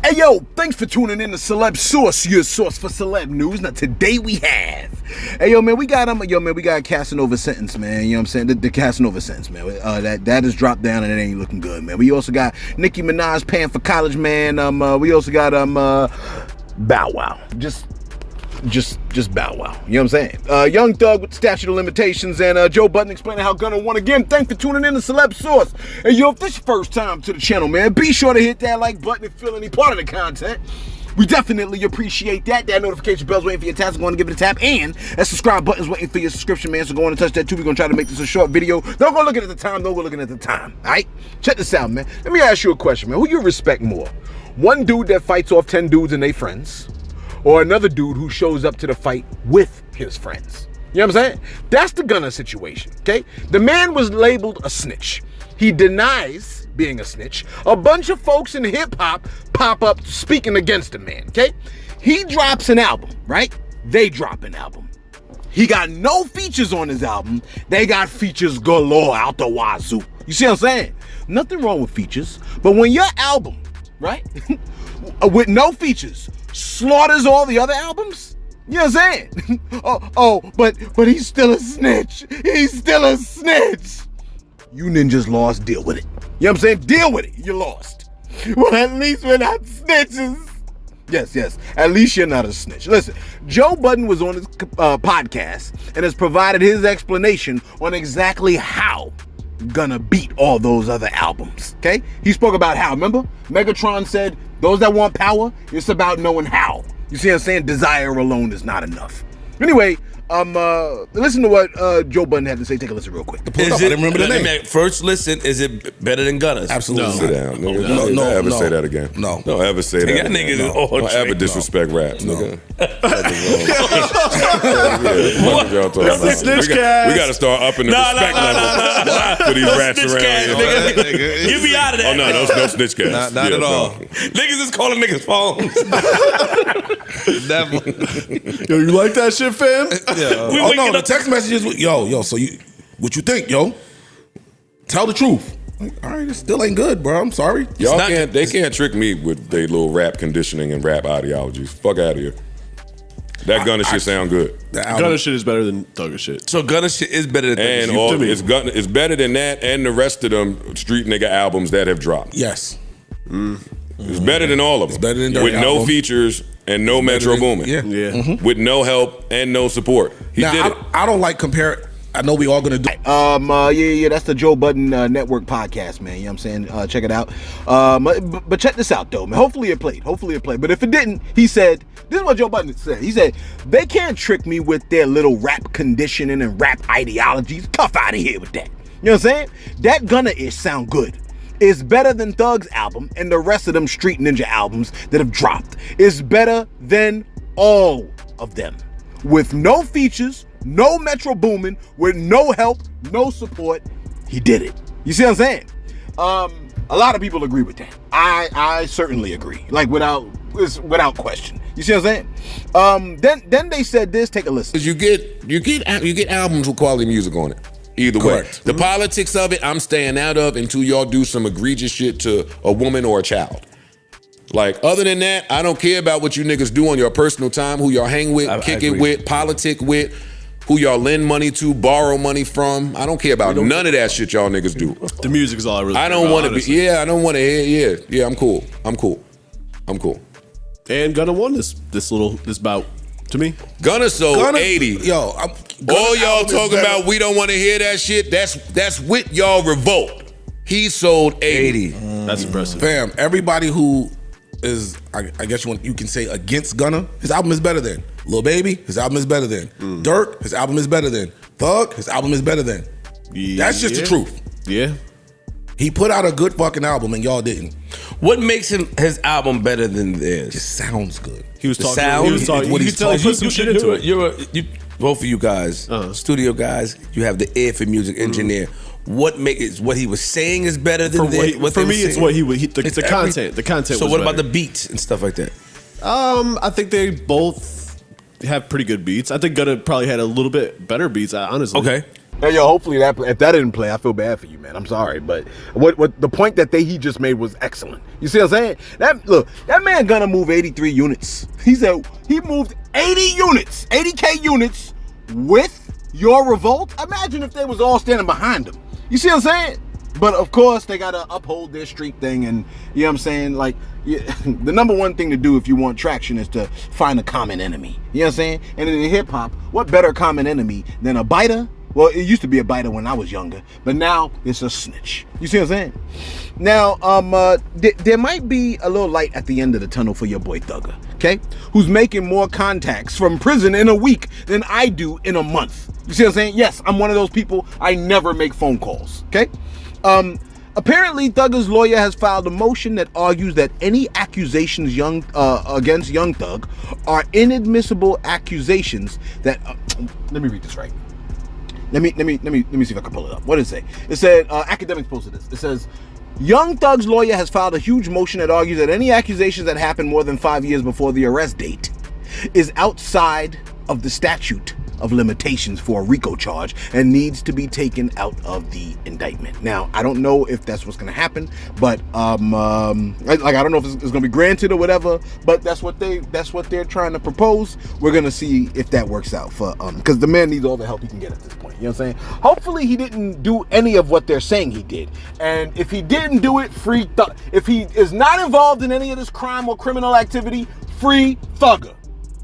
Hey yo, thanks for tuning in to Celeb Source, your source for celeb news. Now today we have, hey yo man, we got Casanova sentence, man. You know what I'm saying? The Casanova sentence, man. That is dropped down and it ain't looking good, man. We also got Nicki Minaj paying for college, man. We also got Bow Wow. Just Bow Wow. You know what I'm saying? Young Thug with statute of limitations and Joe Budden explaining how Gunna won again. Thanks for tuning in to Celeb Source. Hey yo, if this is your first time to the channel, man, be sure to hit that like button and feel any part of the content. We definitely appreciate that. That notification bell's waiting for your tap, so go on and give it a tap. And that subscribe button's waiting for your subscription, man. So go on and touch that too. We're gonna try to make this a short video. Don't go looking at the time, don't go looking at the time. Alright? Check this out, man. Let me ask you a question, man. Who you respect more? One dude that fights off 10 dudes and they friends? Or another dude who shows up to the fight with his friends? You know what I'm saying? That's the Gunna situation, okay? The man was labeled a snitch. He denies being a snitch. A bunch of folks in hip-hop pop up speaking against the man, okay? He drops an album, right? They drop an album. He got no features on his album. They got features galore out the wazoo. You see what I'm saying? Nothing wrong with features, but when your album, right, with no features, slaughters all the other albums? You know what I'm saying? but he's still a snitch. He's still a snitch. You ninjas lost, deal with it. You know what I'm saying? Deal with it. You lost. Well, at least we're not snitches. Yes. At least you're not a snitch. Listen, Joe Budden was on his podcast and has provided his explanation on exactly how Gunna beat all those other albums, okay? He spoke about how, remember? Megatron said, those that want power, it's about knowing how. You see what I'm saying? Desire alone is not enough. Anyway, listen to what Joe Budden had to say. Take a listen real quick. I didn't remember the name. First listen, is it better than Gunna's? Absolutely. Sit down, nigga. Don't ever say that again. No. Don't ever say that again. Niggas is Don't ever disrespect raps, nigga. What y'all talking about? Snitch We got to start upping the respect level for these rats around here. Get me out of that. Oh, no snitch cast. Not at all. Niggas is calling niggas phones. Yo, you like that shit, fam? Yeah. The text messages. Yo. So what you think, yo? Tell the truth. Like, all right, it still ain't good, bro. I'm sorry. They can't trick me with their little rap conditioning and rap ideologies. Fuck out of here. That Gunna shit sound good. Gunna shit is better than Thugger shit. So Gunna shit is better than And it's better than that and the rest of them street nigga albums that have dropped. Yes. It's better than all of them. It's better than with Dirty no album. features and no Metro Boomin. Yeah. Mm-hmm. With no help and no support. He did it. I don't like compare. I know we all gonna do. That's the Joe Budden Network podcast, man. You know what I'm saying? Check it out. But check this out, though, man. Hopefully it played. But if it didn't, he said, this is what Joe Budden said. He said, they can't trick me with their little rap conditioning and rap ideologies. Cuff out of here with that. You know what I'm saying? That Gunna-ish sound good. It's better than Thug's album and the rest of them Street Ninja albums that have dropped. It's better than all of them. With no features, no Metro Boomin, with no help, no support, he did it. You see what I'm saying? A lot of people agree with that. I certainly agree. Like without question. You see what I'm saying? Then they said this. Take a listen. You get albums with quality music on it. Either Correct. way. The politics of it, I'm staying out of until y'all do some egregious shit to a woman or a child. Like, other than that, I don't care about what you niggas do on your personal time, who y'all hang with, kick it with, politic with, who y'all lend money to, borrow money from. I don't care about none of that shit y'all niggas do. The music is all I really I don't want to be, I don't want to hear, yeah, I'm cool. And Gunna won this bout to me. Gunna sold 80. Yo, all y'all talking about, we don't want to hear that shit, that's with y'all revolt. He sold 80. That's impressive. Fam, everybody who is, I guess you can say against Gunna, his album is better than. Lil Baby, his album is better than. Dirt, his album is better than. Thug, his album is better than. That's just the truth. Yeah. He put out a good fucking album and y'all didn't. What makes his album better than theirs? Just sounds good. He was talking. Sound, He was talking. what You he's could tell he put some shit into it. Both of you guys, studio guys, you have the ear for music engineer. What makes what he was saying is better than For me, it's what the content. The content. So was what about better. the beats and stuff like that? I think they both have pretty good beats. I think Gunna probably had a little bit better beats, honestly. Okay. Hey, yo, hopefully if that didn't play, I feel bad for you, man. I'm sorry, but what the point that he just made was excellent. You see what I'm saying? That man gonna move 83 units. He said he moved 80K units with your revolt. Imagine if they was all standing behind him. You see what I'm saying? But of course, they gotta uphold their street thing, and you know what I'm saying? Like, the number one thing to do if you want traction is to find a common enemy. You know what I'm saying? And in hip hop, what better common enemy than a biter? Well, it used to be a biter when I was younger, but now it's a snitch. You see what I'm saying? Now, there might be a little light at the end of the tunnel for your boy Thugger, okay? Who's making more contacts from prison in a week than I do in a month. You see what I'm saying? Yes, I'm one of those people. I never make phone calls, okay? Apparently, Thugger's lawyer has filed a motion that argues that any accusations against Young Thug are inadmissible accusations that. Let me read this right. Let me see if I can pull it up. What did it say? It said, Academics posted this. It says, Young Thug's lawyer has filed a huge motion that argues that any accusations that happened more than 5 years before the arrest date is outside of the statute of limitations for a RICO charge and needs to be taken out of the indictment. Now, I don't know if that's what's going to happen, but I don't know if it's going to be granted or whatever, but that's what they're trying to propose. We're going to see if that works out for because the man needs all the help he can get at this point. You know what I'm saying? Hopefully he didn't do any of what they're saying he did. And if he didn't do it, free Thug. If he is not involved in any of this crime or criminal activity, free Thugger.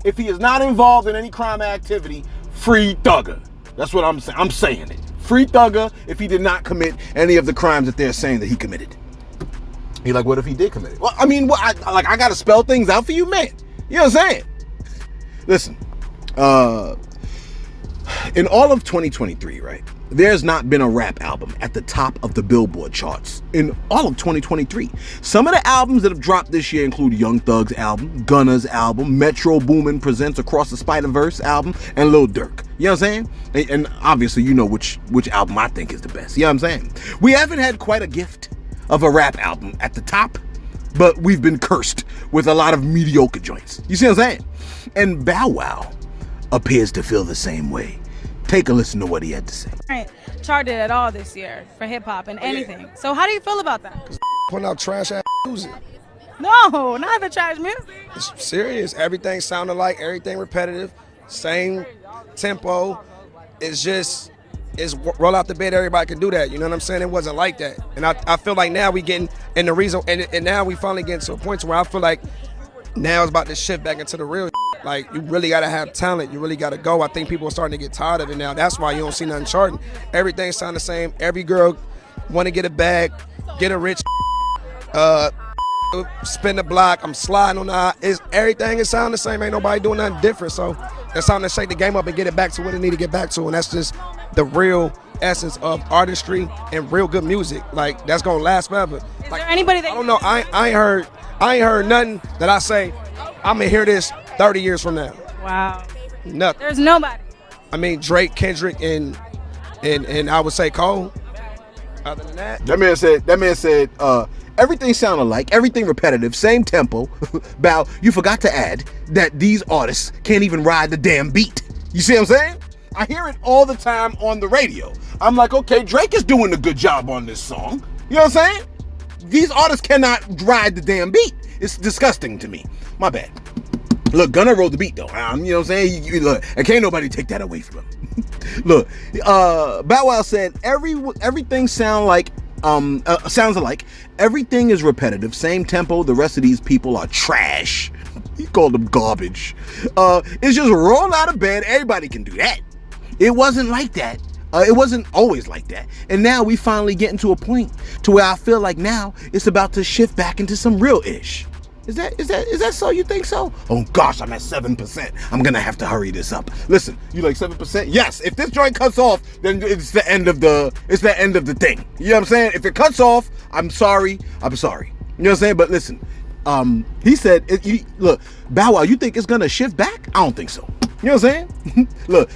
If he is not involved in any crime activity, free Thugger. That's what I'm saying. I'm saying it. Free Thugger if he did not commit any of the crimes that they're saying that he committed. You're like, what if he did commit it? Well, I mean, I got to spell things out for you, man. You know what I'm saying? Listen, in all of 2023, right, there's not been a rap album at the top of the Billboard charts in all of 2023. Some of the albums that have dropped this year include Young Thug's album, Gunna's album, Metro Boomin presents Across the Spider-Verse album, and Lil Durk. You know what I'm saying? And obviously, you know which album I think is the best. You know what I'm saying? We haven't had quite a gift of a rap album at the top, but we've been cursed with a lot of mediocre joints. You see what I'm saying? And Bow Wow appears to feel the same way. Take a listen to what he had to say. Right. Charted at all this year for hip hop and anything. So how do you feel about that? Putting out trash ass music. No, not the trash music. It's serious. Everything sounded like, everything repetitive, same tempo. It's roll out the bed, everybody can do that. You know what I'm saying? It wasn't like that. And I feel like now we getting, and the reason, and now we finally getting to a point where I feel like now it's about to shift back into the real. Like, you really got to have talent. You really got to go. I think people are starting to get tired of it now. That's why you don't see nothing charting. Everything sound the same. Every girl want to get a bag, get a rich, spin the block. I'm sliding on the everything is sound the same. Ain't nobody doing nothing different. So it's time to shake the game up and get it back to what it need to get back to. And that's just the real essence of artistry and real good music. Like, that's going to last forever. Is there anybody that I don't know. I ain't heard nothing that I say, I'm going to hear this 30 years from now. Wow. Nothing. There's nobody. I mean, Drake, Kendrick, and I would say Cole. Other than that. That man said, everything sound alike, everything repetitive, same tempo. Bow, you forgot to add that these artists can't even ride the damn beat. You see what I'm saying? I hear it all the time on the radio. I'm like, okay, Drake is doing a good job on this song. You know what I'm saying? These artists cannot ride the damn beat. It's disgusting to me. My bad. Look, Gunna wrote the beat though. You know what I'm saying? Look, and can't nobody take that away from him. Look, Bow Wow said everything sounds alike. Everything is repetitive, same tempo. The rest of these people are trash. He called them garbage. It's just roll out of bed. Everybody can do that. It wasn't like that. It wasn't always like that. And now we finally getting to a point to where I feel like now it's about to shift back into some real ish. Is that so? You think so? Oh gosh, I'm at 7%. I'm gonna have to hurry this up. Listen, you like 7%? Yes. If this joint cuts off, then it's the end of the thing. You know what I'm saying? If it cuts off, I'm sorry. You know what I'm saying? But listen, he said, look, Bow Wow, you think it's gonna shift back? I don't think so. You know what I'm saying? Look,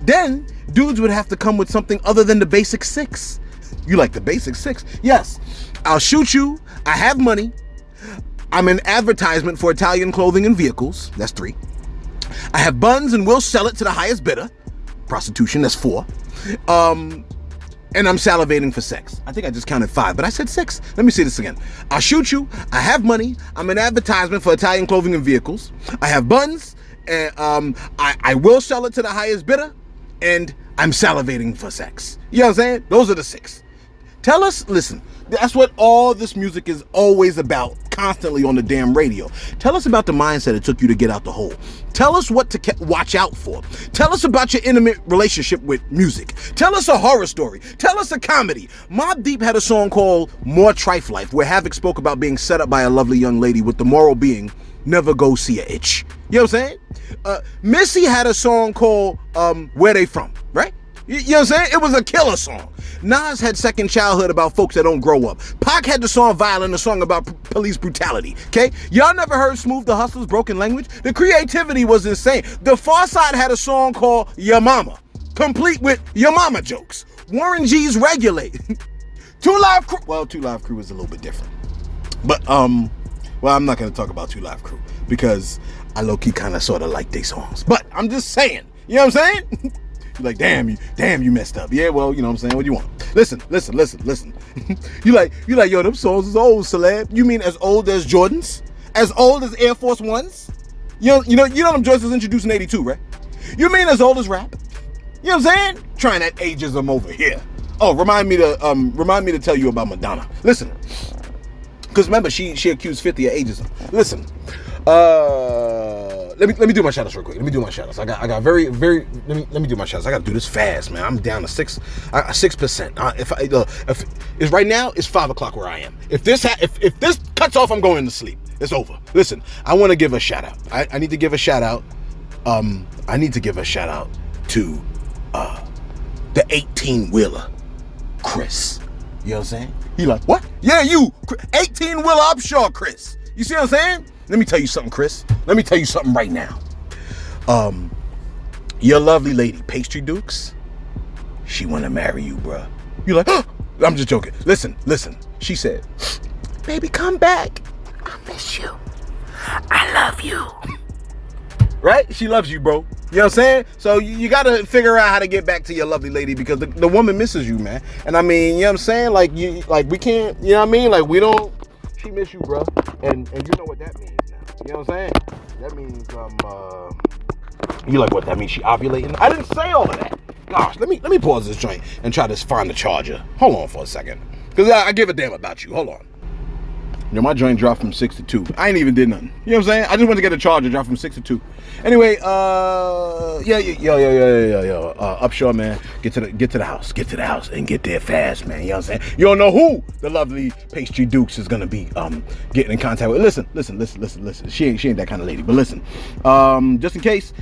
then dudes would have to come with something other than the basic 6. You like the basic 6? Yes. I'll shoot you. I have money. I'm an advertisement for Italian clothing and vehicles. That's 3. I have buns and will sell it to the highest bidder. prostitution. That's 4. And I'm salivating for sex. I think I just counted 5, but I said 6. Let me say this again. I shoot you. I have money. I'm an advertisement for Italian clothing and vehicles. I have buns. And I will sell it to the highest bidder. And I'm salivating for sex. You know what I'm saying? Those are the 6. Tell us, listen, that's what all this music is always about, constantly on the damn radio. Tell us about the mindset it took you to get out the hole. Tell us what to watch out for. Tell us about your intimate relationship with music. Tell us a horror story. Tell us a comedy. Mobb Deep had a song called More Trife Life, where Havoc spoke about being set up by a lovely young lady with the moral being, never go see a itch. You know what I'm saying? Missy had a song called Where They From, right? You know what I'm saying? It was a killer song. Nas had Second Childhood about folks that don't grow up. Pac had the song Violent, a song about police brutality. Okay? Y'all never heard Smooth the Hustler's Broken Language? The creativity was insane. The Far Side had a song called Your Mama, complete with your mama jokes. Warren G's Regulate. 2 Live Crew. Well, 2 Live Crew is a little bit different. But, well, I'm not going to talk about 2 Live Crew because I low-key kind of sort of like their songs. But I'm just saying. You know what I'm saying? You're like, damn, you messed up. Yeah, well, you know what I'm saying? What do you want? Listen. you like, yo, them songs is old, Celeb. You mean as old as Jordans? As old as Air Force Ones? You know them joints was introduced in 82, right? You mean as old as rap? You know what I'm saying? Trying that ageism over here. Oh, remind me to tell you about Madonna. Listen. Because remember, she accused 50 of ageism. Listen. Let me do my shoutouts real quick. Let me do my shoutouts. I got very let me do my shoutouts. I got to do this fast, man. I'm down to 6%. If it's right now, it's 5 o'clock where I am. If this cuts off, I'm going to sleep. It's over. Listen, I want to give a shout out. I need to give a shout out. I need to give a shout out to the 18-wheeler, Chris. You know what I'm saying? He like, what? Yeah, you 18-wheeler Upshaw, Chris. You see what I'm saying? Let me tell you something, Chris. Let me tell you something right now. Your lovely lady, Pastry Dukes, she want to marry you, bruh. You like, oh, I'm just joking. Listen. She said, baby, come back. I miss you. I love you. Right? She loves you, bro. You know what I'm saying? So you got to figure out how to get back to your lovely lady because the woman misses you, man. And I mean, you know what I'm saying? Like we can't, you know what I mean? Like we don't, she miss you, bro. And you know what that means now. You know what I'm saying? That means, you like what that means? She ovulating? I didn't say all of that. Gosh, let me pause this joint and try to find the charger. Hold on for a second. Because I give a damn about you. Hold on. Yo, my joint dropped from 6 to 2. I ain't even did nothing. You know what I'm saying? I just went to get a charger, dropped from 6 to 2. Anyway, yo, Upshaw, man, get to the house. Get to the house and get there fast, man. You know what I'm saying? You don't know who the lovely Pastry Dukes is gonna be getting in contact with. Listen. She ain't that kind of lady. But listen, just in case,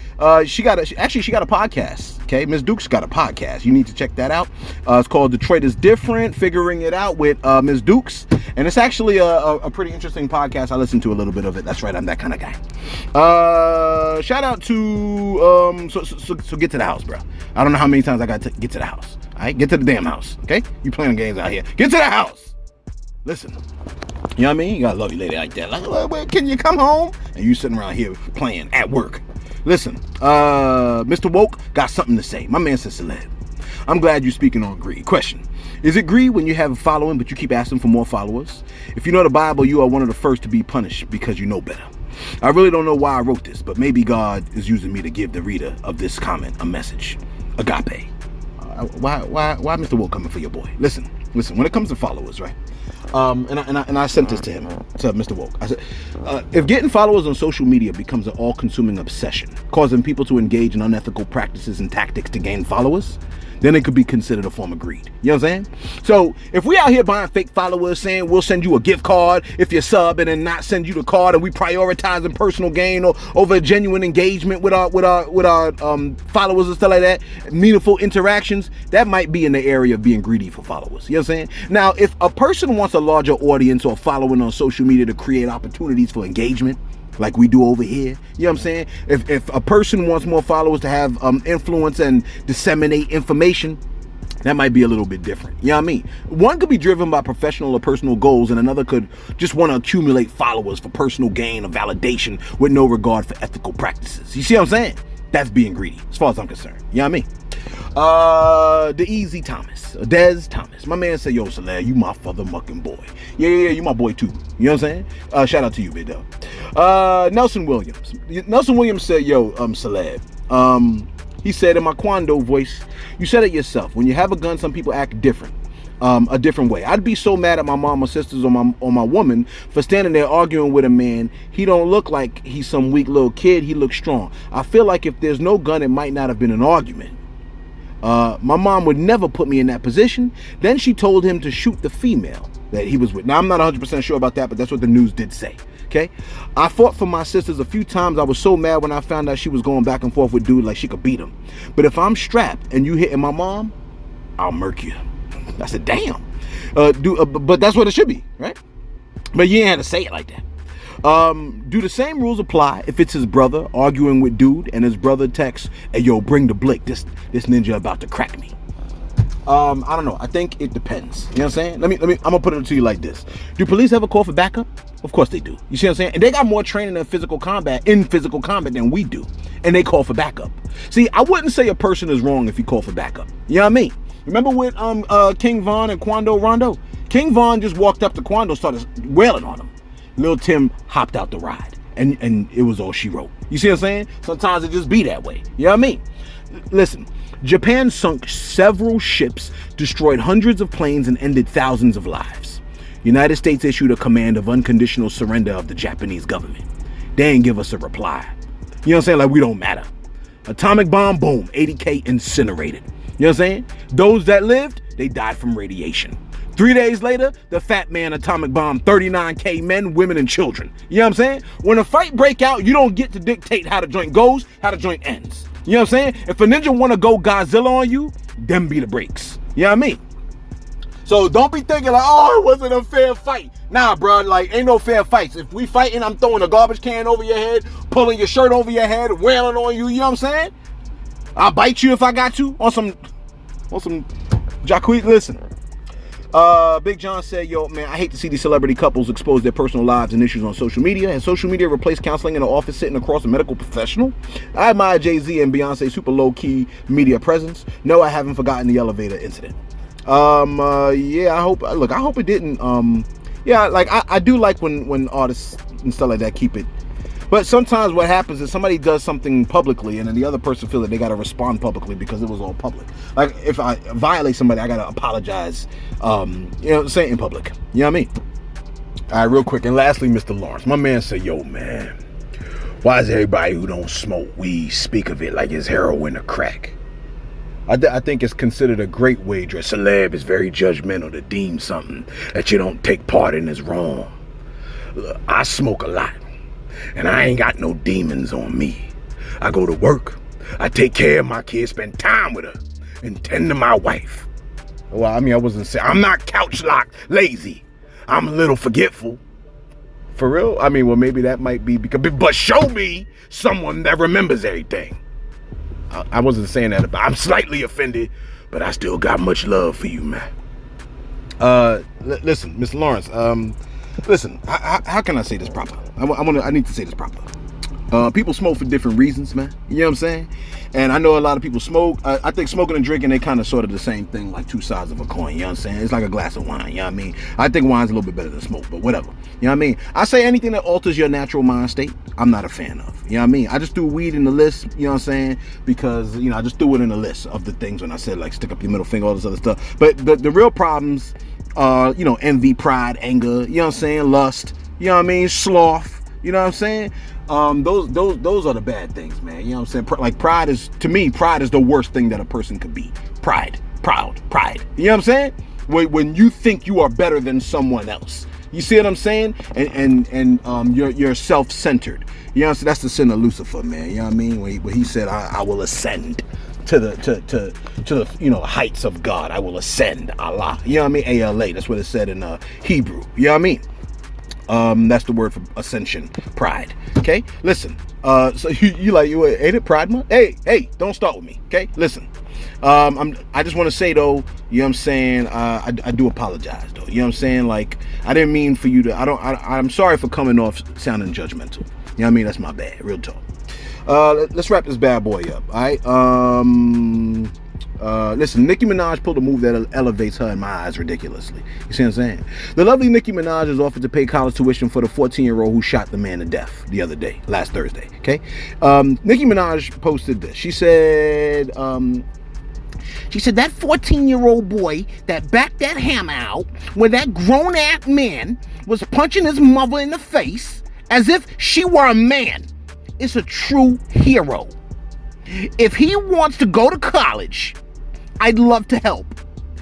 she got a podcast. Okay, Miss Dukes got a podcast. You need to check that out. It's called Detroit is Different, Figuring It Out with Miss Dukes, and it's actually a pretty interesting podcast. I listened to a little bit of it. That's right, I'm that kind of guy. Shout out to so get to the house, bro. I don't know how many times I got to get to the house. All right, get to the damn house. Okay, you playing games out here. Get to the house. Listen, you know what I mean? You got a lovely lady like that. Like, well, can you come home? And you sitting around here playing at work. Listen, Mr. Woke got something to say. My man says Celeb. I'm glad you're speaking on greed. Question: is it greed when you have a following but you keep asking for more followers? If you know the Bible, you are one of the first to be punished because you know better. I really don't know why I wrote this, but maybe God is using me to give the reader of this comment a message. Agape. Why Mr. Woke coming for your boy? Listen. When it comes to followers, right? And I sent this to him, to Mr. Woke. I said, if getting followers on social media becomes an all-consuming obsession, causing people to engage in unethical practices and tactics to gain followers, then it could be considered a form of greed. You know what I'm saying? So if we out here buying fake followers, saying we'll send you a gift card if you sub, and then not send you the card, and we prioritizing personal gain over genuine engagement with our followers and stuff like that, meaningful interactions, that might be in the area of being greedy for followers. You know what I'm saying? Now, if a person wants a larger audience or following on social media to create opportunities for engagement, like we do over here, you know what I'm saying? If a person wants more followers to have influence and disseminate information, that might be a little bit different. You know what I mean? One could be driven by professional or personal goals, and another could just want to accumulate followers for personal gain or validation with no regard for ethical practices. You see what I'm saying? That's being greedy, as far as I'm concerned. You know what I mean? The Easy Thomas, Dez Thomas. My man said, yo, Celeb, you my mucking boy. Yeah, you my boy too. You know what I'm saying? Shout out to you, big dog. Nelson Williams. Nelson Williams said, yo, Celeb. He said in my Quando voice, you said it yourself. When you have a gun, some people act different. A different way. I'd be so mad at my mom or sisters or my woman for standing there arguing with a man. He don't look like he's some weak little kid. He looks strong. I feel like if there's no gun, it might not have been an argument. My mom would never put me in that position. Then she told him to shoot the female that he was with. Now, I'm not 100% sure about that, but that's what the news did say. Okay? I fought for my sisters a few times. I was so mad when I found out she was going back and forth with dude like she could beat him. But if I'm strapped and you hitting my mom, I'll murk you. I said, damn. But that's what it should be, right? But you ain't had to say it like that. Do the same rules apply if it's his brother arguing with dude and his brother texts, hey, yo, bring the blick. This ninja about to crack me. I don't know. I think it depends. You know what I'm saying? I'm gonna put it to you like this. Do police ever call for backup? Of course they do. You see what I'm saying? And they got more training in physical combat than we do. And they call for backup. See, I wouldn't say a person is wrong if he called for backup. You know what I mean? Remember with King Von and Quando Rondo? King Von just walked up to Quando, started wailing on him. Lil Tim hopped out the ride, and it was all she wrote. You see what I'm saying? Sometimes it just be that way. You know what I mean? Listen, Japan sunk several ships, destroyed hundreds of planes, and ended thousands of lives. United States issued a command of unconditional surrender of the Japanese government. They ain't give us a reply. You know what I'm saying? Like, we don't matter. Atomic bomb, boom, 80K incinerated. You know what I'm saying? Those that lived, they died from radiation. 3 days later, the Fat Man atomic bomb 39K men, women, and children. You know what I'm saying? When a fight break out, you don't get to dictate how the joint goes, how the joint ends. You know what I'm saying? If a ninja want to go Godzilla on you, them be the breaks. You know what I mean? So don't be thinking like, oh, it wasn't a fair fight. Nah, bro, like, ain't no fair fights. If we fighting, I'm throwing a garbage can over your head, pulling your shirt over your head, wailing on you, you know what I'm saying? I'll bite you if I got you on some Jacquees. Listen, Big John said, yo, man, I hate to see these celebrity couples expose their personal lives and issues on social media. Has social media replaced counseling in an office sitting across a medical professional? I admire Jay-Z and Beyonce's super low-key media presence. No, I haven't forgotten the elevator incident. Yeah, I hope it didn't. Yeah, like, I do like when artists and stuff like that keep it. But sometimes what happens is somebody does something publicly and then the other person feels that they got to respond publicly because it was all public. Like, if I violate somebody, I got to apologize, say it in public. You know what I mean? All right, real quick. And lastly, Mr. Lawrence. My man said, yo, man, why is everybody who don't smoke weed speak of it like it's heroin or crack? I think it's considered a great wager. A celeb is very judgmental to deem something that you don't take part in as wrong. Look, I smoke a lot. And I ain't got no demons on me. I go to work, I take care of my kids, spend time with her, and tend to my wife. Well, I mean, I wasn't saying, I'm not couch locked, lazy. I'm a little forgetful. For real? I mean, well, maybe that might be because, but show me someone that remembers everything. I wasn't saying that about, I'm slightly offended, but I still got much love for you, man. Listen, Mr. Lawrence, listen, how can I say this proper? I need to say this proper. People smoke for different reasons, man. You know what I'm saying? And I know a lot of people smoke. I think smoking and drinking, they kind of sort of the same thing, like two sides of a coin. You know what I'm saying? It's like a glass of wine. You know what I mean? I think wine's a little bit better than smoke, but whatever. You know what I mean? I say anything that alters your natural mind state, I'm not a fan of. You know what I mean? I just threw weed in the list, you know what I'm saying? Because, I just threw it in the list of the things when I said, like, stick up your middle finger, all this other stuff. But the real problems, envy, pride, anger, you know what I'm saying? Lust, you know what I mean? Sloth, you know what I'm saying? Those are the bad things, man. You know what I'm saying? Like, pride is the worst thing that a person could be. Pride. You know what I'm saying? When you think you are better than someone else. You see what I'm saying? And you're self-centered. You know what I'm saying? That's the sin of Lucifer, man. You know what I mean? When he said, I will ascend to the heights of God. I will ascend, Allah. You know what I mean? ALA. That's what it said in Hebrew. You know what I mean? That's the word for ascension, pride. Okay, listen. So you ain't it Pride Month? Hey, don't start with me. Okay, listen. I just want to say though, you know what I'm saying? I do apologize though. You know what I'm saying? Like, I didn't mean for you to. I'm sorry for coming off sounding judgmental. You know what I mean? That's my bad. Real talk. Let's wrap this bad boy up. All right. Listen, Nicki Minaj pulled a move that elevates her in my eyes ridiculously. You see what I'm saying? The lovely Nicki Minaj has offered to pay college tuition for the 14-year-old who shot the man to death the other day, last Thursday. Okay, Nicki Minaj posted this. She said that 14-year-old boy that backed that hammer out when that grown-ass man was punching his mother in the face as if she were a man is a true hero. If he wants to go to college, I'd love to help.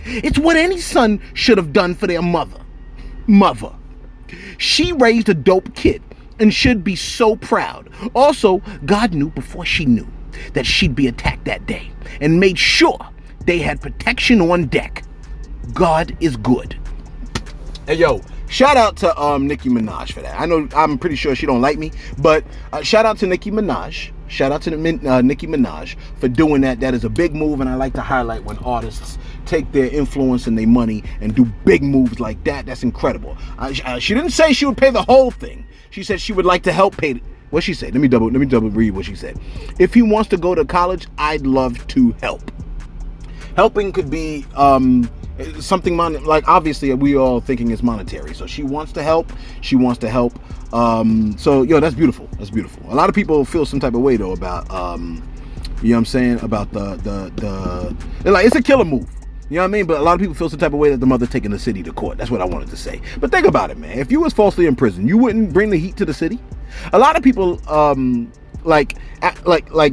It's what any son should have done for their mother. She raised a dope kid and should be so proud. Also, God knew before she knew that she'd be attacked that day and made sure they had protection on deck. God is good. Hey, yo, shout out to Nicki Minaj for that. I know, I'm pretty sure she don't like me, but shout out to Nicki Minaj. Shout out to Nicki Minaj for doing that. That is a big move, and I like to highlight when artists take their influence and their money and do big moves like that. That's incredible. She didn't say she would pay the whole thing. She said she would like to help pay. What she said? Let me double read what she said. If he wants to go to college, I'd love to help. Helping could be something like, obviously we all thinking it's monetary. So she wants to help. So yo, that's beautiful. That's beautiful. A lot of people feel some type of way though about you know what I'm saying, about the they're like, it's a killer move. You know what I mean? But a lot of people feel some type of way that the mother taking the city to court. That's what I wanted to say. But think about it, man. If you was falsely in prison, you wouldn't bring the heat to the city. A lot of people like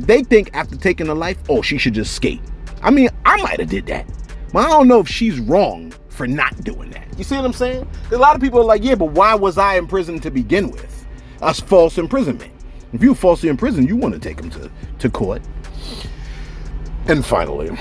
they think after taking a life, oh, she should just skate. I mean, I might have did that, but I don't know if she's wrong for not doing that. You see what I'm saying? Because a lot of people are like, yeah, but why was I in prison to begin with? That's false imprisonment. If you were falsely in prison, you want to take them to court. And finally,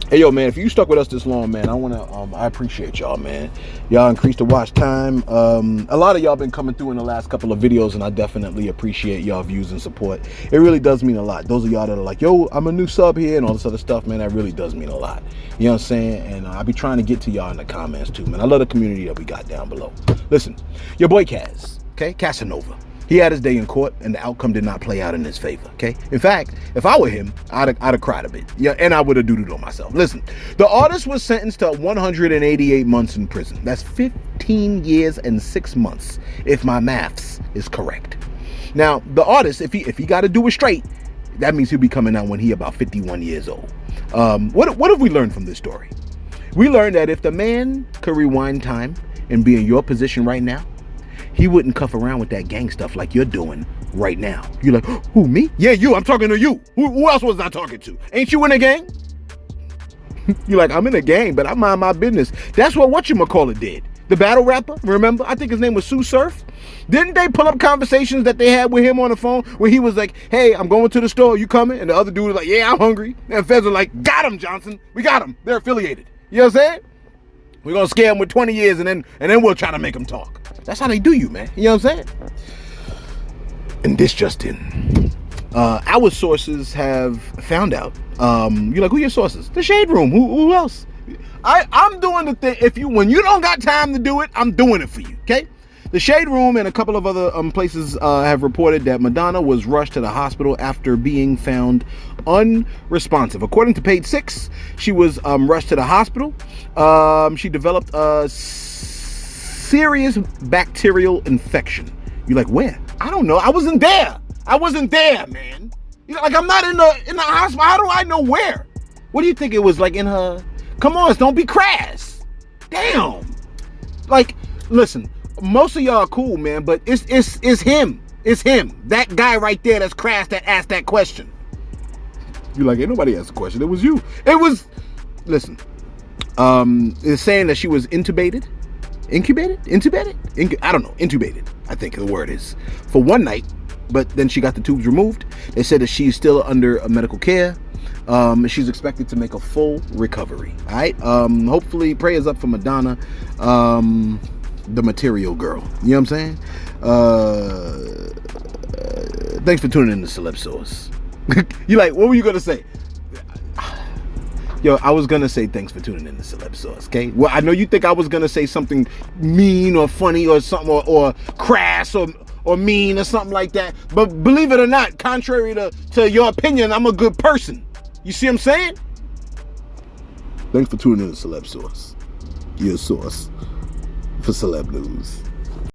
hey yo, man, if you stuck with us this long, man, I appreciate y'all, man. Y'all increased the watch time. A lot of y'all been coming through in the last couple of videos, and I definitely appreciate y'all views and support. It really does mean a lot. Those of y'all that are like, yo, I'm a new sub here and all this other stuff, man, that really does mean a lot. You know what I'm saying? And I'll be trying to get to y'all in the comments too, man. I love the community that we got down below. Listen, your boy Kaz, okay, Casanova. He had his day in court, and the outcome did not play out in his favor, okay? In fact, if I were him, I'd have cried a bit. Yeah, and I would have doodled on myself. Listen, the artist was sentenced to 188 months in prison. That's 15 years and 6 months, if my maths is correct. Now, the artist, if he got to do it straight, that means he'll be coming out when he about 51 years old. What have we learned from this story? We learned that if the man could rewind time and be in your position right now, he wouldn't cuff around with that gang stuff like you're doing right now. You're like, who, me? Yeah, you. I'm talking to you. Who else was I talking to? Ain't you in a gang? You're like, I'm in a gang, but I mind my business. That's what whatchamacallit did. The battle rapper, remember? I think his name was Sue Surf. Didn't they pull up conversations that they had with him on the phone where he was like, hey, I'm going to the store. You coming? And the other dude was like, yeah, I'm hungry. And Feds are like, got him, Johnson. We got him. They're affiliated. You know what I'm saying? We're going to scare him with 20 years and then we'll try to make him talk. That's how they do you, man. You know what I'm saying? And this just in. Our sources have found out. You're like, who are your sources? The Shade Room. Who else? I'm doing the thing. When you don't got time to do it, I'm doing it for you, okay? The Shade Room and a couple of other places have reported that Madonna was rushed to the hospital after being found unresponsive. According to Page 6, she was rushed to the hospital. She developed a serious bacterial infection. You're like, where? I don't know. I wasn't there, man. You know, like, I'm not in the hospital. How do I know where? What do you think it was, like, in her? Come on, don't be crass. Damn. Like, listen, most of y'all are cool, man, but it's him. It's him. That guy right there that's crass that asked that question. You're like, ain't nobody asked the question. It was you. Listen, it's saying that she was intubated. Intubated, I think the word is, for one night, but then she got the tubes removed. They said that she's still under medical care. She's expected to make a full recovery. All right. Hopefully, prayers up for Madonna, the material girl. You know what I'm saying? Thanks for tuning in to Celeb Source. You like, what were you gonna say? Yo, I was gonna say thanks for tuning in to Celeb Source, okay? Well, I know you think I was gonna say something mean or funny or something or crass or mean or something like that. But believe it or not, contrary to your opinion, I'm a good person. You see what I'm saying? Thanks for tuning in to Celeb Source. Your source for celeb news.